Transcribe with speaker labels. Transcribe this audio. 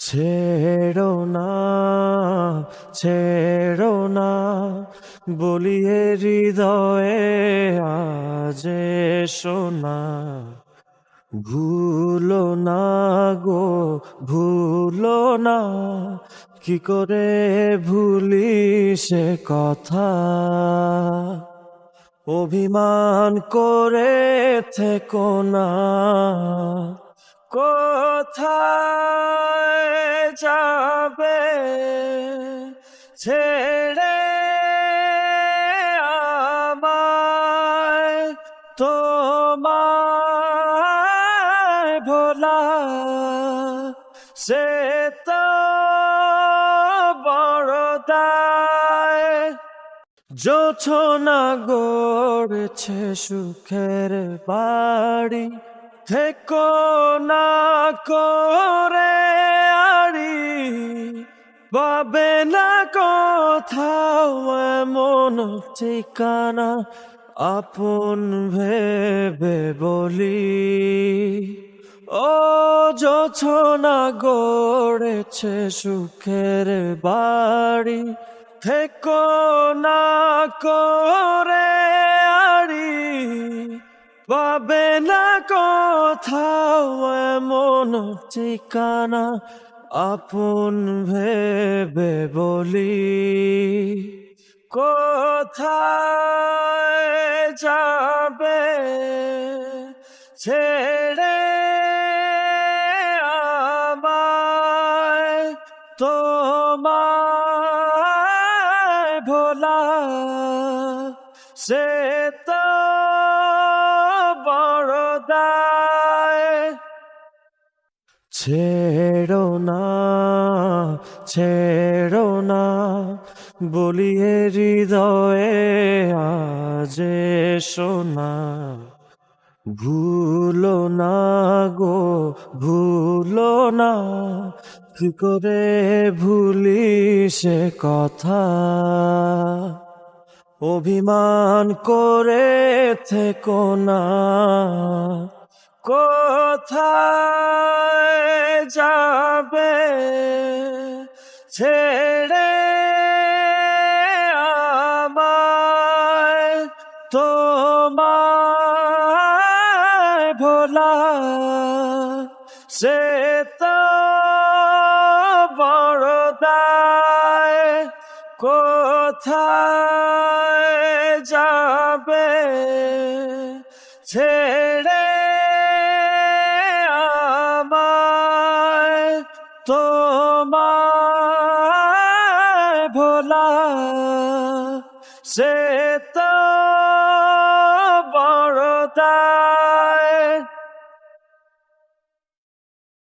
Speaker 1: ছেড়ো না, ছেড়ো না, বলিয়ে হৃদয়ে আজ শোনা। ভুলো না গো, ভুলো না, কি করে ভুলি সে কথা। অভিমান করে থেকো না, কোথায় যাবে ছেড়ে আমায়। তোমায় ভোলা সে তো বড় দায়। জোছনা গড়েছে সুখের বাড়ি, থেকো না করে আড়ি। পাবে না কোথাও এমন ঠিকানা, আপন ভেবে বলি। ও জোছনা গড়েছে সুখের বাড়ি, থেকো না করে আড়ি। পাবে না কোথাও এমন ঠিকানা, আপন ভেবে বলি। কোথায় যাবে ছেড়ে আমায়। তোমায় ভোলা সে তো বড় দায়। ছেড়ো না, ছেড়ো না, বলিয়ে হৃদয়ে আজ শোনা। ভুলো না গো, ভুলো না, কি করে ভুলি সে কথা। অভিমান করে থেকো না, কোথায় যাবে ছেড়ে আমায়। তোমায় ভোলা সে তো বড় দায়। কোথায় যাবে ছেড়ে আমায়। তোমায় ভোলা সে তো বড় দায়।